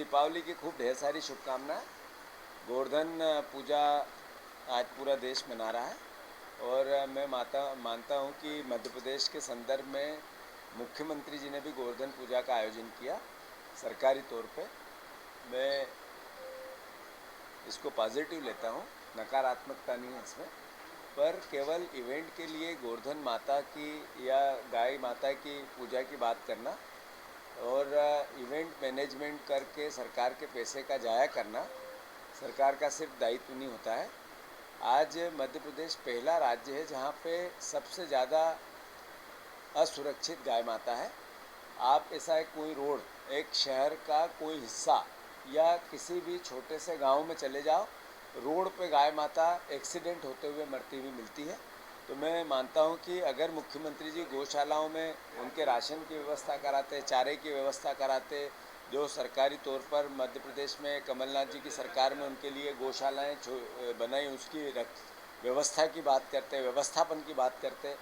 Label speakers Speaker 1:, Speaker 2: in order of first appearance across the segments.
Speaker 1: दीपावली की खूब ढेर सारी शुभकामनाएं। गोवर्धन पूजा आज पूरा देश मना रहा है और मैं मानता हूं कि मध्य प्रदेश के संदर्भ में मुख्यमंत्री जी ने भी गोवर्धन पूजा का आयोजन किया सरकारी तौर पे। मैं इसको पॉजिटिव लेता हूं, नकारात्मकता नहीं है इसमें। पर केवल इवेंट के लिए गोवर्धन माता की या गाय माता की पूजा की बात करना और इवेंट मैनेजमेंट करके सरकार के पैसे का जाया करना सरकार का सिर्फ दायित्व नहीं होता है। आज मध्य प्रदेश पहला राज्य है जहाँ पे सबसे ज़्यादा असुरक्षित गाय माता है। आप ऐसा एक कोई रोड, एक शहर का कोई हिस्सा या किसी भी छोटे से गांव में चले जाओ, रोड पे गाय माता एक्सीडेंट होते हुए मरती हुई मिलती है। तो मैं मानता हूं कि अगर मुख्यमंत्री जी गौशालाओं में उनके राशन की व्यवस्था कराते, चारे की व्यवस्था कराते, जो सरकारी तौर पर मध्य प्रदेश में कमलनाथ जी की सरकार में उनके लिए गौशालाएँ बनाई, उसकी व्यवस्था की बात करते, व्यवस्थापन की बात करते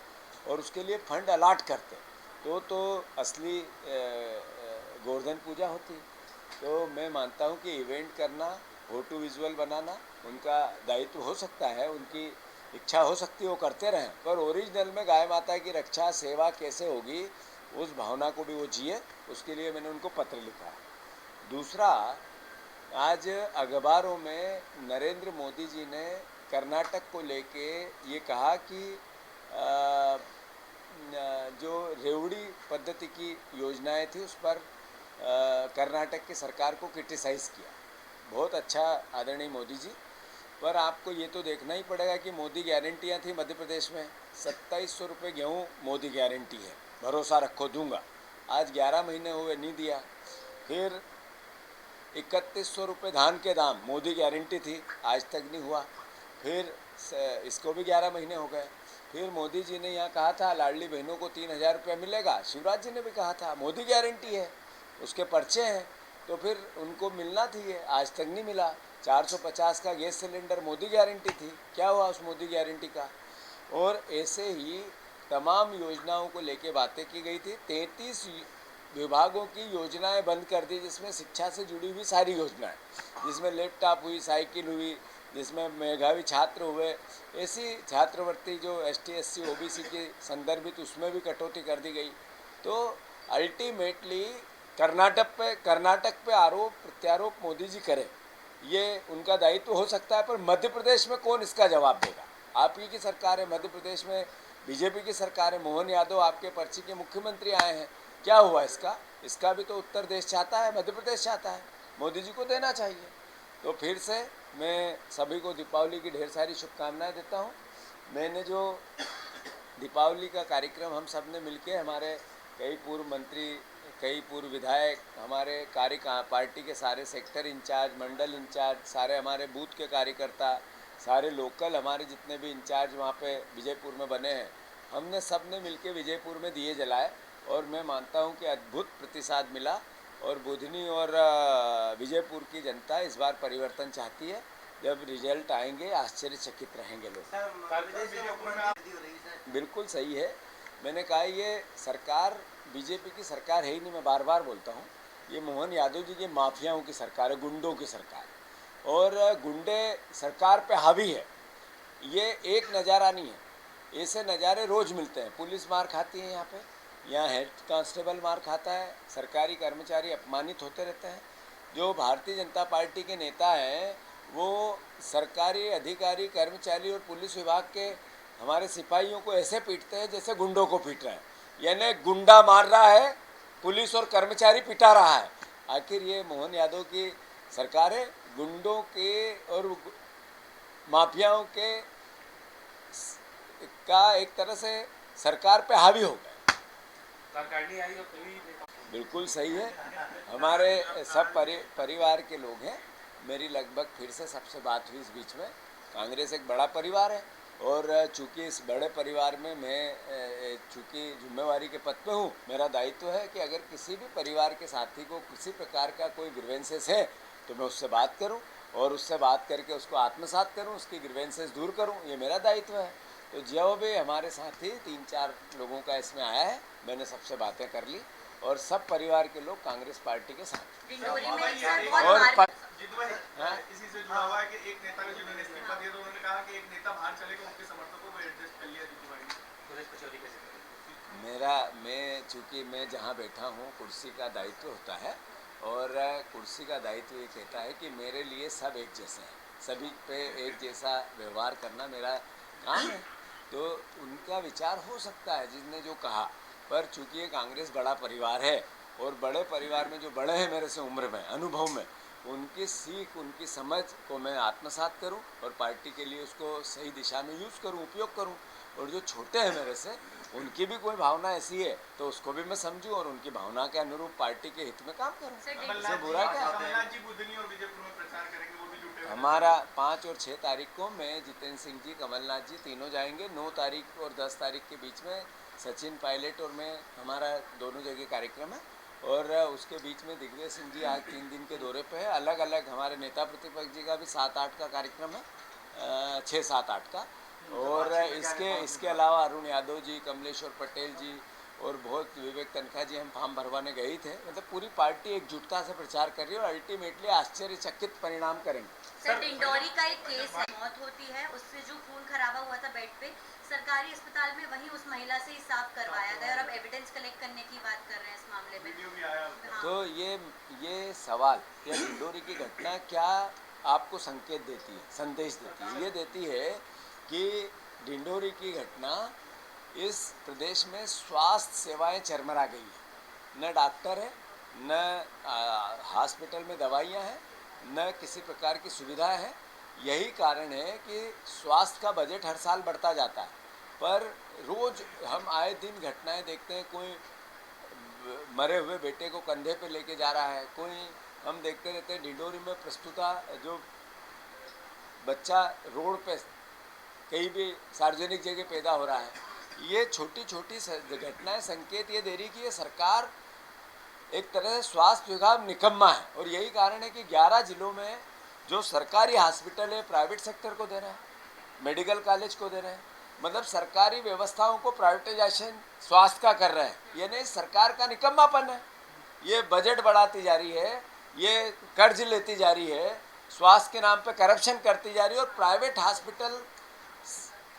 Speaker 1: और उसके लिए फंड अलाट करते तो असली गोवर्धन पूजा होती। तो मैं मानता हूं कि इवेंट करना, फोटो विजुअल बनाना उनका दायित्व हो सकता है, उनकी इच्छा हो सकती है, वो करते रहें, पर ओरिजिनल में गाय माता की रक्षा सेवा कैसे होगी उस भावना को भी वो जिए। उसके लिए मैंने उनको पत्र लिखा है। दूसरा, आज अखबारों में नरेंद्र मोदी जी ने कर्नाटक को लेके ये कहा कि जो रेवड़ी पद्धति की योजनाएं थी उस पर कर्नाटक की सरकार को क्रिटिसाइज़ किया। बहुत अच्छा आदरणीय मोदी जी, पर आपको ये तो देखना ही पड़ेगा कि मोदी गारंटियाँ थी मध्य प्रदेश में। 2700 रुपये गेहूँ मोदी गारंटी है, भरोसा रखो दूंगा। आज 11 महीने हुए नहीं दिया। फिर 3100 रुपये धान के दाम, मोदी गारंटी थी, आज तक नहीं हुआ। फिर इसको भी 11 महीने हो गए। फिर मोदी जी ने यहाँ कहा था लाडली बहनों को 3000 रुपया मिलेगा, शिवराज जी ने भी कहा था, मोदी गारंटी है, उसके पर्चे हैं, तो फिर उनको मिलना थी, आज तक नहीं मिला। 450 का गैस सिलेंडर मोदी गारंटी थी, क्या हुआ उस मोदी गारंटी का। और ऐसे ही तमाम योजनाओं को लेके बातें की गई थी। 33 विभागों की योजनाएं बंद कर दी, जिसमें शिक्षा से जुड़ी हुई सारी योजनाएं, जिसमें लैपटॉप हुई, साइकिल हुई, जिसमें मेधावी छात्र हुए, ऐसी छात्रवृत्ति जो ST SC OBC की संदर्भित, उसमें भी कटौती कर दी गई। तो अल्टीमेटली कर्नाटक पे आरोप प्रत्यारोप मोदी जी करें, ये उनका दायित्व हो सकता है, पर मध्य प्रदेश में कौन इसका जवाब देगा। आप ही की सरकार है, मध्य प्रदेश में बीजेपी की सरकार है, मोहन यादव आपके पर्ची के मुख्यमंत्री आए हैं, क्या हुआ इसका भी तो उत्तर देश चाहता है, मध्य प्रदेश चाहता है, मोदी जी को देना चाहिए। तो फिर से मैं सभी को दीपावली की ढेर सारी शुभकामनाएं देता हूं। मैंने जो दीपावली का कार्यक्रम हम सब ने मिलकर, हमारे कई पूर्व मंत्री, कई पूर्व विधायक, हमारे पार्टी के सारे सेक्टर इंचार्ज, मंडल इंचार्ज, सारे हमारे बूथ के कार्यकर्ता, सारे लोकल हमारे जितने भी इंचार्ज वहाँ पे विजयपुर में बने हैं, हमने सब ने मिलकर विजयपुर में दिए जलाए और मैं मानता हूँ कि अद्भुत प्रतिसाद मिला। और बुधनी और विजयपुर की जनता इस बार परिवर्तन चाहती है। जब रिजल्ट आएंगे आश्चर्यचकित रहेंगे लोग। बिल्कुल सही है, मैंने कहा ये सरकार बीजेपी की सरकार है ही नहीं, मैं बार बार बोलता हूँ, ये मोहन यादव जी की माफियाओं की सरकार है, गुंडों की सरकार। और गुंडे सरकार पे हावी है, ये एक नज़ारा नहीं है, ऐसे नज़ारे रोज़ मिलते हैं। पुलिस मार खाती है यहाँ हेड कांस्टेबल मार खाता है, सरकारी कर्मचारी अपमानित होते रहते हैं। जो भारतीय जनता पार्टी के नेता हैं वो सरकारी अधिकारी, कर्मचारी और पुलिस विभाग के हमारे सिपाहियों को ऐसे पीटते हैं जैसे गुंडों को पीट रहे हैं, यानी गुंडा मार रहा है, पुलिस और कर्मचारी पिटा रहा है। आखिर ये मोहन यादव की सरकार है, गुंडों के और माफियाओं के का एक तरह से सरकार पे हावी हो गए। बिल्कुल सही है, हमारे सब परिवार के लोग हैं। मेरी लगभग फिर से सबसे बात हुई इस बीच में। कांग्रेस एक बड़ा परिवार है और चूंकि इस बड़े परिवार में मैं चूंकि जिम्मेवारी के पद पे हूँ, मेरा दायित्व है कि अगर किसी भी परिवार के साथी को किसी प्रकार का कोई ग्रीवेंसेस है तो मैं उससे बात करूँ और उससे बात करके उसको आत्मसात करूँ, उसकी ग्रीवेंसेस दूर करूँ, ये मेरा दायित्व है। तो जो भी हमारे साथी 3-4 लोगों का इसमें आया है, मैंने सबसे बातें कर ली और सब परिवार के लोग कांग्रेस पार्टी के साथ।
Speaker 2: डिंडोरी में
Speaker 3: इसी से जुड़ा हुआ है कि एक नेता को जिन्होंने इस्तीफा दिया तो उन्होंने कहा कि एक नेता बाहर चलेगा, उनके समर्थकों को एडजस्ट कर लिया जीतू भाई ने।
Speaker 1: मैं चूँकि मैं जहाँ बैठा हूँ कुर्सी का दायित्व होता है और कुर्सी का दायित्व ये कहता है कि मेरे लिए सब एक जैसे हैं, सभी पे एक जैसा व्यवहार करना मेरा काम है। तो उनका विचार हो सकता है जिसने जो कहा, पर चूँकि ये कांग्रेस बड़ा परिवार है और बड़े परिवार में जो बड़े हैं मेरे से उम्र में, अनुभव में, उनकी सीख, उनकी समझ को मैं आत्मसात करूं और पार्टी के लिए उसको सही दिशा में यूज़ करूं, उपयोग करूं। और जो छोटे हैं मेरे से, उनकी भी कोई भावना ऐसी है तो उसको भी मैं समझूं और उनकी भावना के अनुरूप पार्टी के हित में काम करूं। इससे बुरा क्या?
Speaker 3: कमलनाथ जी बुधनी और विजयपुर में प्रचार करेंगे, वो भी जुटे हुए हैं।
Speaker 1: हमारा 5 और 6 तारीख को मैं, जितेंद्र सिंह जी, कमलनाथ जी तीनों जाएंगे। 9 तारीख और 10 तारीख के बीच में सचिन पायलट और मैं, हमारा दोनों जगह कार्यक्रम है। और उसके बीच में दिग्विजय सिंह जी आज 3 दिन के दौरे पे है। अलग अलग हमारे नेता प्रतिपक्ष जी का भी 7-8 का कार्यक्रम है, 6-7-8 का। और इसके अलावा अरुण यादव जी, कमलेश्वर पटेल जी और बहुत विवेक तनखा जी हम फॉर्म भरवाने गए थे। मतलब पूरी पार्टी एकजुटता से प्रचार कर रही है और अल्टीमेटली आश्चर्यचकित परिणाम करेंगे।
Speaker 2: सर, डिंडोरी का एक केस है, मौत होती है, उससे जो खून खराबा हुआ था बेड पे, सरकारी अस्पताल में वही उस महिला से ही साफ करवाया गया और अब एविडेंस कलेक्ट करने की बात कर रहे हैं इस मामले में।
Speaker 3: वीडियो भी आया उसका।
Speaker 2: हाँ।
Speaker 1: तो ये सवाल, या डिंडोरी की घटना क्या आपको संकेत देती है, संदेश देती है? ये देती है कि डिंडोरी की घटना, इस प्रदेश में स्वास्थ्य सेवाएं चरमरा गई है। न डॉक्टर है, न हॉस्पिटल में दवाइयां हैं, न किसी प्रकार की सुविधा है। यही कारण है कि स्वास्थ्य का बजट हर साल बढ़ता जाता है, पर रोज़ हम आए दिन घटनाएं देखते हैं। कोई मरे हुए बेटे को कंधे पे लेके जा रहा है, कोई हम देखते रहते हैं डिंडोरी में प्रस्तुता जो बच्चा रोड पे कहीं भी सार्वजनिक जगह पैदा हो रहा है। ये छोटी छोटी घटनाएं संकेत ये दे रही कि ये सरकार एक तरह से स्वास्थ्य विभाग निकम्मा है। और यही कारण है कि 11 जिलों में जो सरकारी हॉस्पिटल है प्राइवेट सेक्टर को दे रहे हैं, मेडिकल कॉलेज को दे रहे हैं। मतलब सरकारी व्यवस्थाओं को प्राइवेटाइजेशन स्वास्थ्य का कर रहे हैं। ये नहीं, सरकार का निकम्मापन है। ये बजट बढ़ाती जा रही है, ये कर्ज लेती जा रही है, स्वास्थ्य के नाम पे करप्शन करती जा रही है और प्राइवेट हॉस्पिटल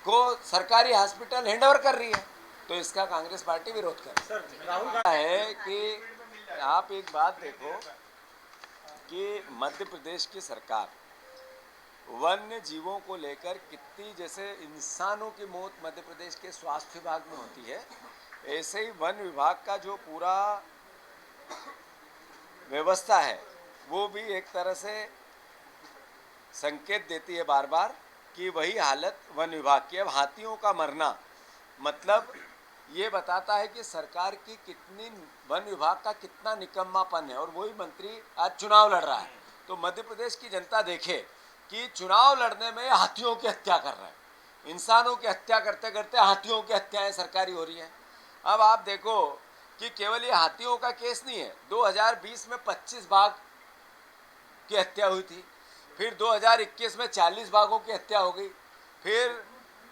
Speaker 1: को सरकारी हॉस्पिटल हैंडओवर कर रही है। तो इसका कांग्रेस पार्टी विरोध कर रही है। कि आप एक बात देखो कि मध्य प्रदेश की सरकार वन्य जीवों को लेकर कितनी, जैसे इंसानों की मौत मध्य प्रदेश के स्वास्थ्य विभाग में होती है, ऐसे ही वन विभाग का जो पूरा व्यवस्था है वो भी एक तरह से संकेत देती है बार बार कि वही हालत वन विभाग की। अब हाथियों का मरना मतलब ये बताता है कि सरकार की कितनी, वन विभाग का कितना निकम्मापन है। और वही मंत्री आज चुनाव लड़ रहा है। तो मध्य प्रदेश की जनता देखे कि चुनाव लड़ने में हाथियों की हत्या कर रहे हैं। इंसानों की हत्या करते करते हाथियों की हत्याएं सरकारी हो रही हैं। अब आप देखो कि केवल ये हाथियों का केस नहीं है। 2020 में 25 बाघ की हत्या हुई थी, फिर 2021 में 40 बाघों की हत्या हो गई, फिर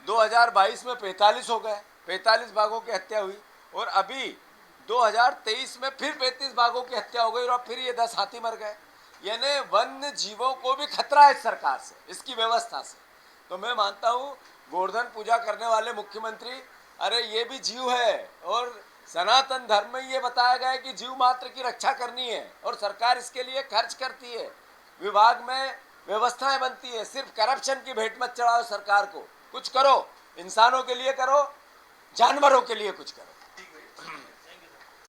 Speaker 1: 2022 में 45 हो गए, 45 बाघों की हत्या हुई, और अभी 2023 में फिर 35 बाघों की हत्या हो गई और फिर ये 10 हाथी मर गए। यानी वन्य जीवों को भी खतरा है सरकार से, इसकी व्यवस्था से। तो मैं मानता हूँ गोवर्धन पूजा करने वाले मुख्यमंत्री, अरे ये भी जीव है और सनातन धर्म में ये बताया गया है कि जीव मात्र की रक्षा करनी है और सरकार इसके लिए खर्च करती है, विभाग में व्यवस्थाएं बनती है। सिर्फ करप्शन की भेंट मत चढ़ाओ सरकार को, कुछ करो, इंसानों के लिए करो, जानवरों के लिए कुछ करो।